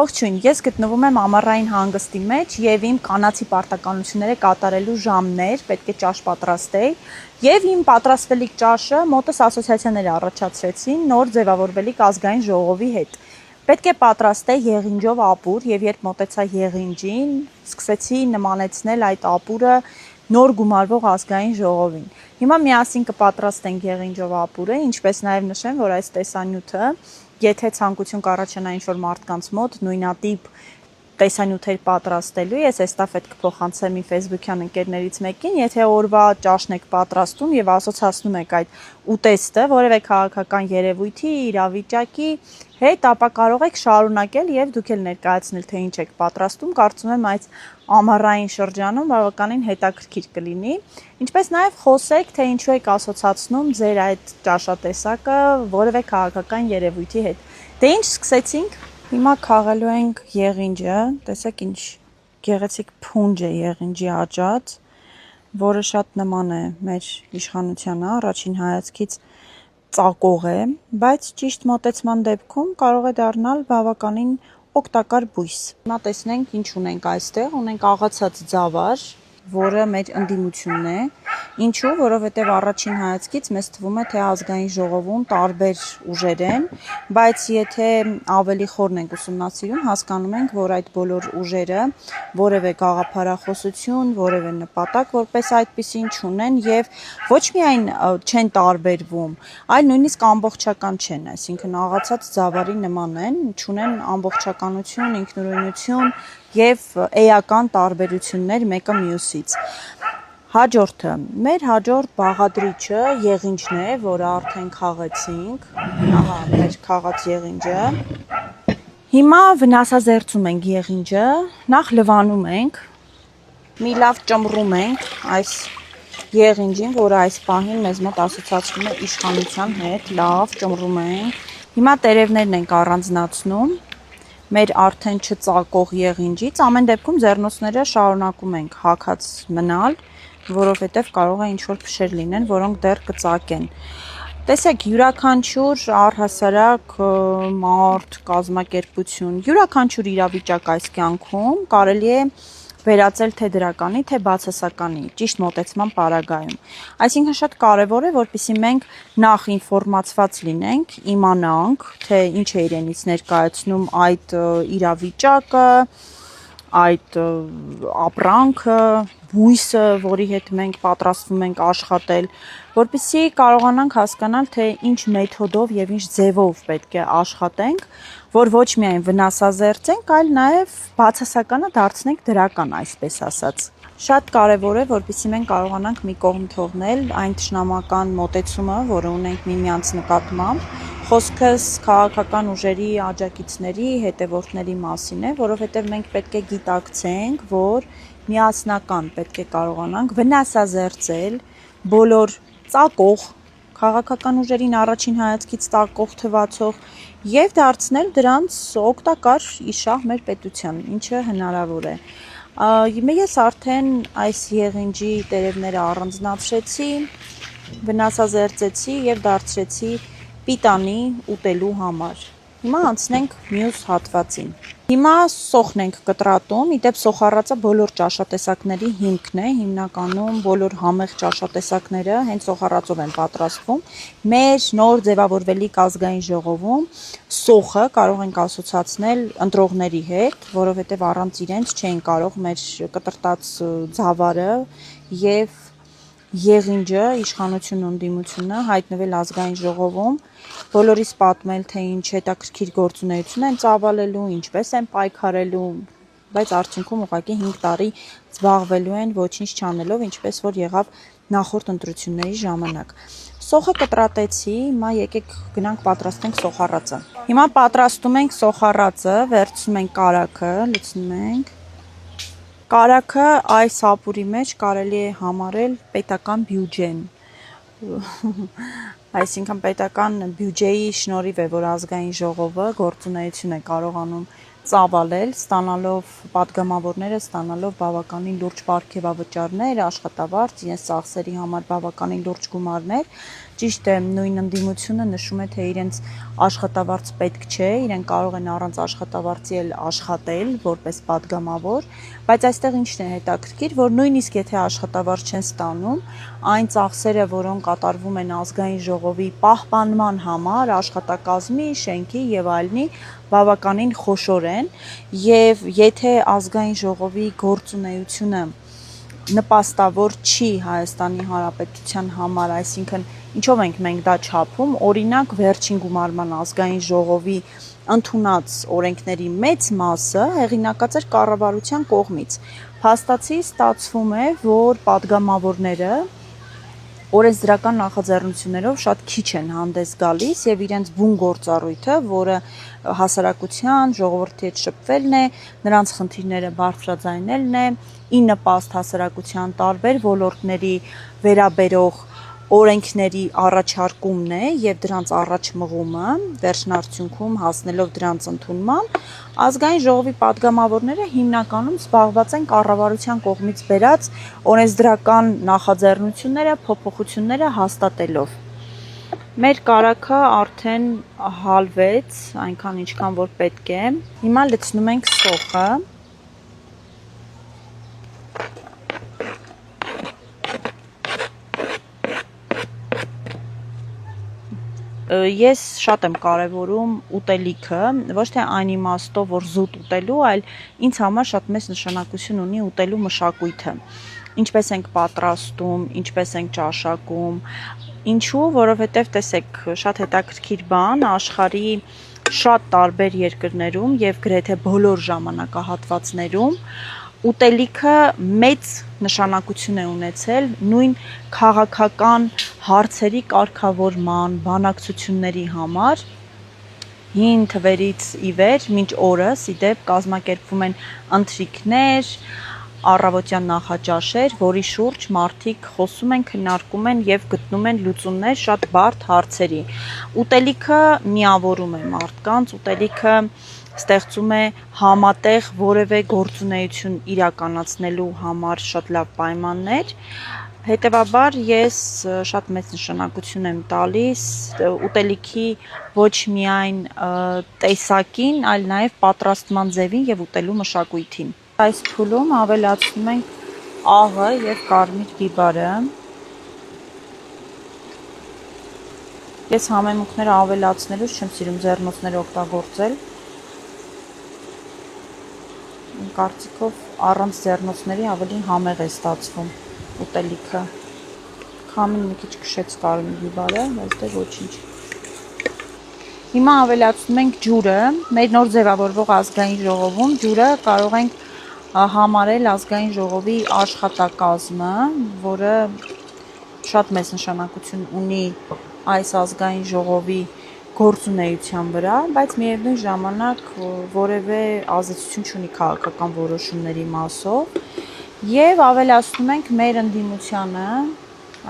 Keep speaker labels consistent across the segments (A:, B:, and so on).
A: Ողջույն, ես գտնվում եմ ամառային հանգստի մեջ եւ իմ կանացի պարտականությունները կատարելու ժամներ, պետք է ճաշ պատրաստեի եւ իմ պատրաստվելիք ճաշը մոտս ասոցիացիաներ առաջացրեցին նոր ձևավորվելիք ազգային ժողովի հետ։ Պետք է պատրաստեի եղինջով ապուր եւ երբ մոտեցա եղինջին, սկսեցի նմանեցնել այդ ապուրը նոր գումարվող ազգային ժողովին։ Հիմա միասին կպատրաստենք եղինջով ապուրը, ինչպես նաեւ նշեմ, որ այս տեսանյութը եթե ցանկություն կառաջանա ինչ-որ մարդկանց մոտ նույնատիպ տեսանյութեր պատրաստելու, ես այստեղ պետք կփոխանցեմ իմ Facebook-յան ընկերներից մեկին, եթե օրվա ճաշն եք պատրաստում եւ ասոցացնում եք այդ ուտեստը որևէ քաղաքական երևույթի, իրավիճակի հետ, ապա կարող եք շարունակել եւ դուք էլ ներկայացնել, թե ինչ եք պատրաստում, կարծում եմ այս ամառային շրջանում բավականին հետաքրքիր կլինի, ինչպես նաեւ խոսեք, թե ինչու եք ասոցացնում ձեր այդ ճաշատեսակը որևէ քաղաքական երևույթի հետ։ Դե ինչ սկսեցինք։ Հիմա քաղելու ենք եղինջը, տեսեք ինչ գեղեցիկ փունջ է եղինջի աճած, որը շատ նման է մեր իշխանությանը, առաջին հայացքից ծակող է, բայց ճիշտ մոտեցման դեպքում կարող է դառնալ բավականին օգտակար բույս։ Հիմա տեսնենք ինչ ունենք այստեղ, ունենք աղացած ձավար, որը մեր ընդդիմությունն է, ինչու, որովհետև առաջին հայացքից մեզ թվում է, թե ազգային ժողովում տարբեր ուժեր են, բայց եթե ավելի խորն ենք ուսումնասիրում, հասկանում ենք, որ այդ բոլոր ուժերը որևէ գաղափարախոսություն, որևէ նպատակ որպես այդպիսին չունեն եւ ոչ միայն չեն տարբերվում, այլ նույնիսկ ամբողջական չեն, այսինքն աղացած ձավարի նման են, չունեն ամբողջականություն, ինքնուրույնություն եւ էական տարբերություններ մեկը մյուսից։ Հաջորդը, մեր հաջորդ բաղադրիչը եղինջն է, որը արդեն քաղեցինք, ահա մեր քաղած եղինջը։ Հիմա վնասազերծում ենք եղինջը, նախ լվանում ենք, մի լավ ճմռում ենք այս եղինջին, որը այս պահին մեզ մոտ ասոցացվում է իշխանության հետ, լավ ճմռում ենք։ Հիմա տերևներն ենք առանձնացնում մեր արդեն չծակող եղինջից, ամեն դեպքում ձեռնոցները շարունակում ենք հագած մնալ, որովհետև կարող է ինչ-որ փշեր լինեն, որոնք դեռ կծակեն։ Տեսեք, յուրաքանչյուր առհասարակ մարդ, կազմակերպություն, յուրաքանչյուր իրավիճակ այս կյանքում կարելի է վերածել թե դրականի, թե բացասականի, ճիշտ մոտեցման պարագայում։ Այսինքն շատ կարևոր է, որպեսզի մենք նախ ինֆորմացված լինենք, իմանանք, թե ինչ է իրենից ներկայացնում այդ իրավիճակը, այդ ապրանքը, բույսը, որի հետ մենք պատրաստվում ենք աշխատել, որպեսզի կարողանանք հասկանալ, թե ինչ մեթոդով եւ ինչ ձևով պետք է աշխատենք, որ ոչ միայն վնասազերծենք, այլ նաեւ բացասականը դարձնենք դրական, այսպես ասած։ Շատ կարևոր է, որպեսզի մենք կարողանանք մի կողմ թողնել այն թշնամական մոտեցումը, որը ունենք միմյանց նկատմամբ, խոսքս քաղաքական ուժերի աջակիցների, հետևորդների մասին է, որովհետև մենք պետք է գիտակցենք, որ միասնական պետք է կարողանանք վնասազերծել բոլոր ծակող քաղաքական ուժերին առաջին հայացքից ծակող թվացող եւ դարձնել դրանց օգտակար իշահ մեր պետության, ինչը հնարավոր է։ Ես արդեն այս եղինջի տերևները առանձնացրեցի, վնասազերծեցի եւ դարձրեցի պիտանի ուտելու համար։ Հիմա անցնենք մյուս հատվածին։ Հիմա սոխն ենք կտրատում, իդեպ սոխառածը բոլոր ճաշատեսակների հիմքն է, հիմնականում բոլոր համեղ ճաշատեսակները հենց սոխառածով են պատրաստվում։ Մեր նոր ձևավորվելիք ազգային ժողովում սոխը կարող ենք ասոցացնել ընտրողների հետ, որովհետև առանց իրենց չէին կարող մեր կտրտած ձավարը եւ եղինջը, իշխանությունն ու ընդդիմությունը հայտնվել ազգային ժողովում, բոլորիս պատմել, թե ինչ հետաքրքիր գործունեություն են ծավալելու, ինչպես են պայքարելու, բայց արդյունքում ուղղակի 5 տարի զբաղվելու են ոչինչ չանելով, ինչպես որ եղավ նախորդ ընտրությունների ժամանակ։ Սոխը կտրատեցի, հիմա եկեք գնանք պատրաստենք սոխառածը։ Հիմա պատրաստում ենք սոխառածը, վերցնում ենք կարագը, լցնում ենք։ Կարագը այս ապուրի մեջ կարելի է համարել պետական բյուջեն, այսինքն պետական բյուջեի շնորհիվ է, որ ազգային ժողովը գործունեություն է կարողանում ծավալել, ստանալով պատգամավորները, ստանալով բավականին լուրջ պարգևավճարներ, աշխատավարձ, իրենց ծախսերի համար բավականին լուրջ գումարներ, Ճիշտ է, նույն ընդդիմությունը նշում է, թե իրենց աշխատավարձ պետք չէ, իրենք կարող են առանց աշխատավարձի էլ աշխատել որպես падգամավոր, բայց այստեղ ինչն է հետաքրքիր, որ նույնիսկ եթե աշխատավարձ չեն ստանում, այն ծախսերը, որոնք կատարվում են ազգային ժողովի պահպանման համար, աշխատակազմի, շենքի եւ այլնի, բավականին խոշոր են, եւ եթե ազգային ժողովի գործունեությունը նպաստավոր չի Հայաստանի Հանրապետության համար, այսինքն ինչով ենք մենք դա չափում, օրինակ վերջին գումարման ազգային ժողովի ընդունած օրենքների մեծ մասը հեղինակած էր կառավարության կողմից։ Փաստացի ստացվում է, որ падգամավորները օրենսդրական նախաձեռնություններով շատ քիչ են հանդես գալիս եւ իրենց բուն գործառույթը, որը հասարակության, ժողովրդի հետ շփվելն է, նրանց խնդիրները բարձրաձայնելն է, ի նպաստ հասարակության տարբեր ոլորտների վերաբերող օրենքների առաջարկումն է եւ դրանց առաջ մղումը, վերջնարդյունքում հասնելով դրանց ընդունման, ազգային ժողովի падգամավորները հիմնականում զբաղված են կառավարության կողմից բերած օրենսդրական նախաձեռնությունները, փոփոխությունները հաստատելով։ Մեր կարագը արդեն հալվեց, այնքան ինչքան որ պետք է։ Հիմա լցնում ենք սոխը։ Ես շատ եմ կարևորում ուտելիքը, ոչ թե այն իմաստով, որ զուտ ուտելու, այլ ինձ համար շատ մեծ նշանակություն ունի ուտելու մշակույթը։ Ինչպես ենք պատրաստում, ինչպես ենք ճաշակում, ինչու, որովհետև տեսեք, շատ հետաքրքիր բան, աշխարհի շատ տարբեր երկրներում եւ գրեթե բոլոր ժամանակահատվածներում ուտելիքը մեծ նշանակություն է ունեցել նույն քաղաքական հարցերի կարգավորման, բանակցությունների համար։ Հին թվերից ի վեր մինչ օրս ի դեպ կազմակերպվում են ընթրիքներ, առավոտյան նախաճաշեր, որի շուրջ մարդիկ խոսում են, քննարկում են եւ գտնում են լուծումներ շատ բարդ հարցերի։ Ուտելիքը միավորում է մարդկանց, ուտելիքը ստեղծում է համատեղ որևէ գործունեություն իրականացնելու համար շատ լավ պայմաններ։ Հետևաբար ես շատ մեծ նշանակություն եմ տալիս ուտելիքի ոչ միայն տեսակին, այլ նաև պատրաստման ձևին եւ ուտելու մշակույթին։ Այս փուլում ավելացնում ենք աղը եւ կարմիր բիբարը։ Ես համեմունքները ավելացնելուց չեմ սիրում ձեռնոցներ օգտագործել։ Իմ կարծիքով առանց ձեռնոցների ավելի համեղ է ստացվում ուտելիքը։ Քամին մի քիչ քշեց կարմիր բիբարը, բայց դե ոչինչ։ Հիմա ավելացնում ենք ջուրը։ Մեր նոր ձևավորվող ազգային ժողովում ջուրը կարող ենք համարել ազգային ժողովի աշխատակազմը, որը շատ մեծ նշանակություն ունի այս ազգային ժողովի գործունեության վրա, բայց միևնույն ժամանակ որևէ ազդեցություն չունի քաղաքական որոշումների մասով, եւ ավելացնում ենք մեր ընդդիմությանը,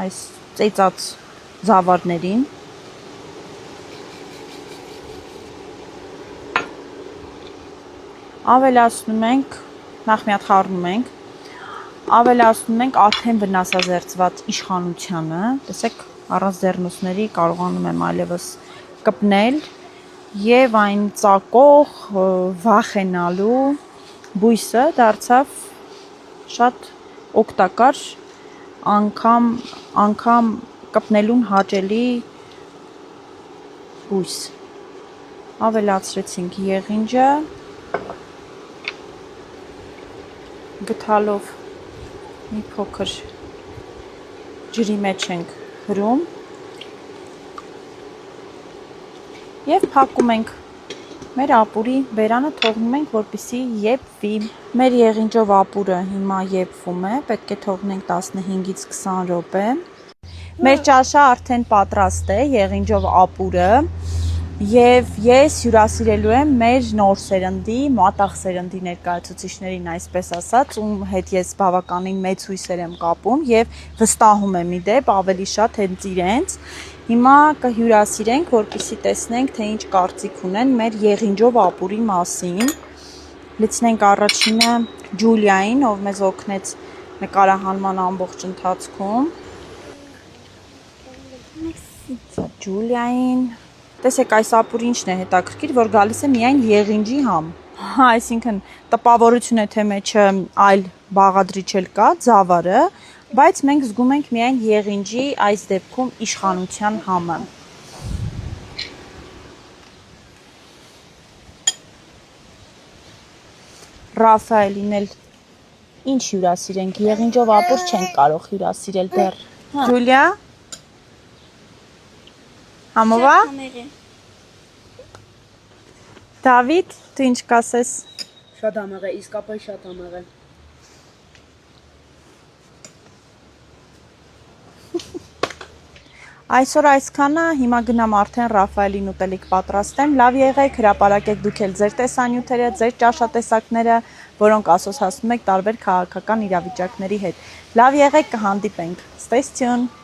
A: այս ծեծած զավարներին։ Ավելացնում ենք, նախ մի հատ խառնում ենք, ավելացնում ենք արդեն վնասազերծված իշխանությանը, տեսեք, առանց ձեռնոցների կարողանում եմ այլևս կպնել եւ այն ծակող, վախենալու բույսը դարձավ շատ օգտակար, անգամ կպնելուն հաճելի բույս։ Ավելացրեցինք եղինջը, գթալով մի փոքր ջրի մեջ ենք հրում եւ փակում ենք մեր ապուրի բերանը, թողնում ենք, որպեսզի եփվի։ Մեր եղինջով ապուրը հիմա եփվում է, պետք է թողնենք 15-ից 20 րոպե։ Մեր ճաշը արդեն պատրաստ է, եղինջով ապուրը, եւ ես հյուրասիրելու եմ մեր նոր սերնդի, մատաղ սերնդի ներկայացուցիչներին, այսպես ասած, ում հետ ես բավականին մեծ հույսեր եմ կապում եւ վստահում եմ ի դեպ ավելի շատ հենց իրենց։ Հիմա կհյուրասիրենք, որպեսզի տեսնենք, թե ինչ կարծիք ունեն մեր եղինջով ապուրի մասին։ Լցնենք առաջինը Ջուլիային, ով մեզ օգնեց նկարահանման ամբողջ ընթացքում։ Սա Ջուլիային։ Տեսեք, այս ապուրը ինչն է հետաքրքիր, որ գալիս է միայն եղինջի համ։ Հա, այսինքն տպավորություն է, թե մեջը այլ բաղադրիչ էլ կա, ձավարը, բայց մենք զգում ենք միայն եղինջի, այս դեպքում իշխանության համը։ Ռաֆայելին էլ ինչ հյուրասիրենք, եղինջով ապուր չենք կարող հյուրասիրել դեռ։ Ջուլիա։ Համովա։ Դավիթ, դու ինչ կասես։
B: Շատ համեղ է, իսկապես շատ համեղ է։
A: Այսօր այսքանը, հիմա գնամ արդեն Ռաֆայելին ուտելիք պատրաստեմ։ Լավ եղեք, հրապարակեք դուք էլ ձեր տեսանյութերը, ձեր ճաշատեսակները, որոնք ասոցացնում եք տարբեր քաղաքական իրավիճակների հետ։ Լավ եղեք, կհանդիպենք։ Stay tuned։